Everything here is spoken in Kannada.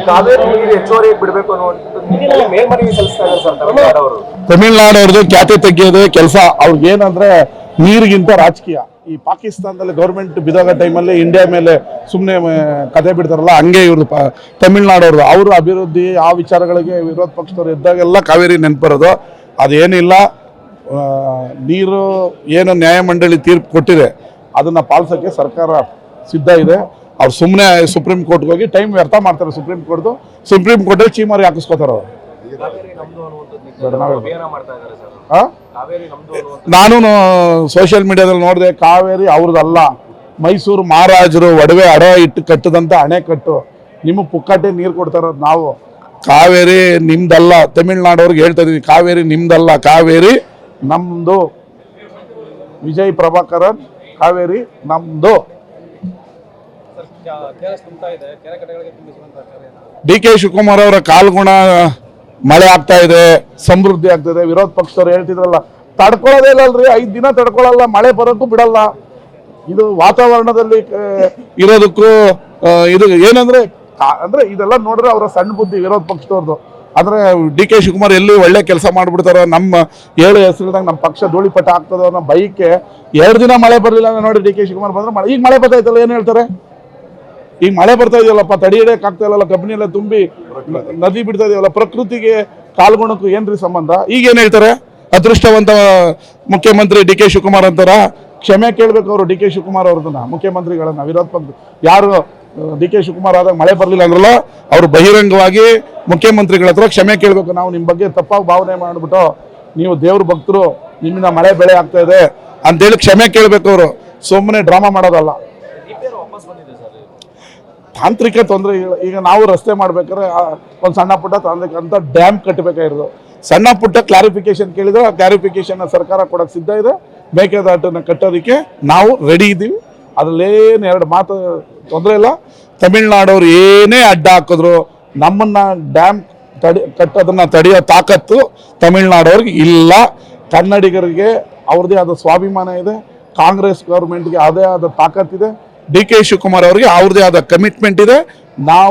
ಕಾವೇರಿ ನೀರು ಹೆಚ್ಚುವರಿ ಬಿಡಬೇಕು ಅನ್ನೋ ಮೇಲ್ಮನವಿ ಸಲ್ಲಿಸ್ತಾ ಇದ್ದಾರೆ ಸರ್ ತಮಿಳುನಾಡು ಅವರು. ತಮಿಳುನಾಡು ಅವ್ರದ್ದು ಖ್ಯಾತೆ ತೆಗೆಯೋದೇ ಕೆಲಸ. ಅವ್ರಿಗೆ ಏನಂದ್ರೆ ನೀರಿಗಿಂತ ರಾಜಕೀಯ. ಈ ಪಾಕಿಸ್ತಾನದಲ್ಲಿ ಗೌರ್ಮೆಂಟ್ ಬಿದ್ದಾಗ ಟೈಮಲ್ಲಿ ಇಂಡಿಯಾ ಮೇಲೆ ಸುಮ್ಮನೆ ಕತೆ ಬಿಡ್ತಾರಲ್ಲ, ಹಂಗೆ ಇವ್ರದ್ದು ತಮಿಳ್ನಾಡವ್ರದ್ದು. ಅವರು ಅಭಿವೃದ್ಧಿ ಆ ವಿಚಾರಗಳಿಗೆ ವಿರೋಧ ಪಕ್ಷದವ್ರು ಇದ್ದಾಗೆಲ್ಲ ಕಾವೇರಿ ನೆನಪಿರೋದು. ಅದೇನಿಲ್ಲ, ನೀರು ಏನು ನ್ಯಾಯಮಂಡಳಿ ತೀರ್ಪು ಕೊಟ್ಟಿದೆ ಅದನ್ನು ಪಾಲಿಸೋಕ್ಕೆ ಸರ್ಕಾರ ಸಿದ್ಧ ಇದೆ. ಅವ್ರು ಸುಮ್ಮನೆ ಸುಪ್ರೀಂ ಕೋರ್ಟ್ಗೆ ಹೋಗಿ ಟೈಮ್ ವ್ಯರ್ಥ ಮಾಡ್ತಾರೆ. ಸುಪ್ರೀಂ ಕೋರ್ಟಲ್ಲಿ ಚೀಮಾರಿ ಹಾಕಿಸ್ಕೋತಾರೆ ಅವರು. ನಾನು ಸೋಷಿಯಲ್ ಮೀಡಿಯಾದಲ್ಲಿ ನೋಡಿದೆ, ಕಾವೇರಿ ಅವ್ರದ್ದಲ್ಲ, ಮೈಸೂರು ಮಹಾರಾಜರು ಒಡವೆ ಅಡ ಇಟ್ಟು ಕಟ್ಟದಂತ ಅಣೆಕಟ್ಟು. ನಿಮಗೆ ಪುಕ್ಕಟ್ಟೆ ನೀರು ಕೊಡ್ತಾರೋದು ನಾವು. ಕಾವೇರಿ ನಿಮ್ದಲ್ಲ. ತಮಿಳ್ನಾಡವ್ರಿಗೆ ಹೇಳ್ತಾ ಇದೀವಿ, ಕಾವೇರಿ ನಿಮ್ದಲ್ಲ, ಕಾವೇರಿ ನಮ್ದು. ವಿಜಯ್ ಪ್ರಭಾಕರನ್, ಕಾವೇರಿ ನಮ್ದು. ಡಿ ಕೆ ಶಿವಕುಮಾರ್ ಅವರ ಕಾಲ್ಗುಣ ಮಳೆ ಆಗ್ತಾ ಇದೆ, ಸಮೃದ್ಧಿ ಆಗ್ತದೆ. ವಿರೋಧ ಪಕ್ಷದವ್ರು ಹೇಳ್ತಿದ್ರಲ್ಲ, ತಡ್ಕೊಳ್ಳೋದೇ ಇಲ್ಲಲ್ರಿ, 5 ದಿನ ತಡ್ಕೊಳ್ಳಲ್ಲ, ಮಳೆ ಬರೋಕ್ಕೂ ಬಿಡಲ್ಲ. ಇದು ವಾತಾವರಣದಲ್ಲಿ ಇರೋದಕ್ಕೂ ಇದು ಏನಂದ್ರೆ ಅಂದ್ರೆ ಇದೆಲ್ಲ ನೋಡ್ರೆ ಅವರ ಸಣ್ಣ ಬುದ್ಧಿ ವಿರೋಧ ಪಕ್ಷದವ್ರದ್ದು. ಅಂದ್ರೆ ಡಿ ಕೆ ಶಿವಕುಮಾರ್ ಎಲ್ಲಿ ಒಳ್ಳೆ ಕೆಲಸ ಮಾಡ್ಬಿಡ್ತಾರೋ, ನಮ್ಮ 7 ಹೆಸರಿದಾಗ ನಮ್ಮ ಪಕ್ಷ ಧೂಳಿಪಟ ಆಗ್ತದೋ ಅನ್ನೋ ಬೈಕೆ 2 ದಿನ ಮಳೆ ಬರಲಿಲ್ಲ ನೋಡಿ. ಡಿ ಕೆ ಶಿವಕುಮಾರ್ ಬಂದ್ರೆ ಮಳೆ, ಈಗ ಮಳೆ ಬರ್ತಾ ಇತ್ತಲ್ಲ, ಏನು ಹೇಳ್ತಾರೆ? ಈಗ ಮಳೆ ಬರ್ತಾ ಇದೆಯಲ್ಲಪ್ಪ, ತಡಿಯಡಕ್ಕೆ ಆಗ್ತಾ ಇಲ್ಲಲ್ಲ, ಕಬ್ಬಿನಿ ಎಲ್ಲ ತುಂಬಿ ನದಿ ಬಿಡ್ತಾ ಇದೆಯಲ್ಲ, ಪ್ರಕೃತಿಗೆ ಕಾಲ್ಗುಣಕ್ಕೂ ಏನ್ರಿ ಸಂಬಂಧ? ಈಗ ಏನು ಹೇಳ್ತಾರೆ? ಅದೃಷ್ಟವಂತ ಮುಖ್ಯಮಂತ್ರಿ ಡಿ ಕೆ ಶಿವಕುಮಾರ್ ಅಂತಾರ. ಕ್ಷಮೆ ಕೇಳಬೇಕು ಅವರು, ಡಿ ಕೆ ಶಿವಕುಮಾರ್ ಅವ್ರದನ್ನ, ಮುಖ್ಯಮಂತ್ರಿಗಳನ್ನ. ವಿರೋಧ ಪಕ್ಷ ಯಾರು ಡಿ ಕೆ ಶಿವಕುಮಾರ್ ಆದಾಗ ಮಳೆ ಬರಲಿಲ್ಲ ಅಂದ್ರಲ್ಲ, ಅವರು ಬಹಿರಂಗವಾಗಿ ಮುಖ್ಯಮಂತ್ರಿಗಳ ಹತ್ರ ಕ್ಷಮೆ ಕೇಳಬೇಕು. ನಾವು ನಿಮ್ಮ ಬಗ್ಗೆ ತಪ್ಪಾಗಿ ಭಾವನೆ ಮಾಡಿಬಿಟ್ಟು, ನೀವು ದೇವ್ರ ಭಕ್ತರು, ನಿಮ್ಮಿಂದ ಮಳೆ ಬೆಳೆ ಆಗ್ತಾ ಇದೆ ಅಂತೇಳಿ ಕ್ಷಮೆ ಕೇಳಬೇಕು ಅವರು, ಸುಮ್ಮನೆ ಡ್ರಾಮಾ ಮಾಡೋದಲ್ಲ. ತಾಂತ್ರಿಕ ತೊಂದರೆ. ಈಗ ನಾವು ರಸ್ತೆ ಮಾಡ್ಬೇಕಾದ್ರೆ ಒಂದು ಸಣ್ಣ ಪುಟ್ಟ ತಾಂತ್ರಿಕ ಅಂತ ಡ್ಯಾಮ್ ಕಟ್ಟಬೇಕಾಗಿರೋದು. ಸಣ್ಣ ಪುಟ್ಟ ಕ್ಲಾರಿಫಿಕೇಶನ್ ಕೇಳಿದ್ರೆ ಆ ಕ್ಲಾರಿಫಿಕೇಶನ್ ಸರ್ಕಾರ ಕೊಡೋಕೆ ಸಿದ್ಧ ಇದೆ. ಮೇಕೆದಾಟನ್ನು ಕಟ್ಟೋದಕ್ಕೆ ನಾವು ರೆಡಿ ಇದ್ದೀವಿ. ಅದರಲ್ಲೇನು 2 ಮಾತು ತೊಂದರೆ ಇಲ್ಲ. ತಮಿಳ್ನಾಡವ್ರು ಏನೇ ಅಡ್ಡ ಹಾಕಿದ್ರು ನಮ್ಮನ್ನ ಡ್ಯಾಮ್ ಕಟ್ಟೋದನ್ನ ತಡೆಯೋ ತಾಕತ್ತು ತಮಿಳ್ನಾಡವ್ರಿಗೆ ಇಲ್ಲ. ಕನ್ನಡಿಗರಿಗೆ ಅವ್ರದ್ದೇ ಆದ ಸ್ವಾಭಿಮಾನ ಇದೆ. ಕಾಂಗ್ರೆಸ್ ಗೌರ್ಮೆಂಟ್ಗೆ ಅದೇ ಆದ ತಾಕತ್ತಿದೆ. ಡಿ ಕೆ ಶಿವಕುಮಾರ್ ಅವರಿಗೆ ಅವ್ರದ್ದೇ ಆದ ಕಮಿಟ್ಮೆಂಟ್ ಇದೆ. ನಾವು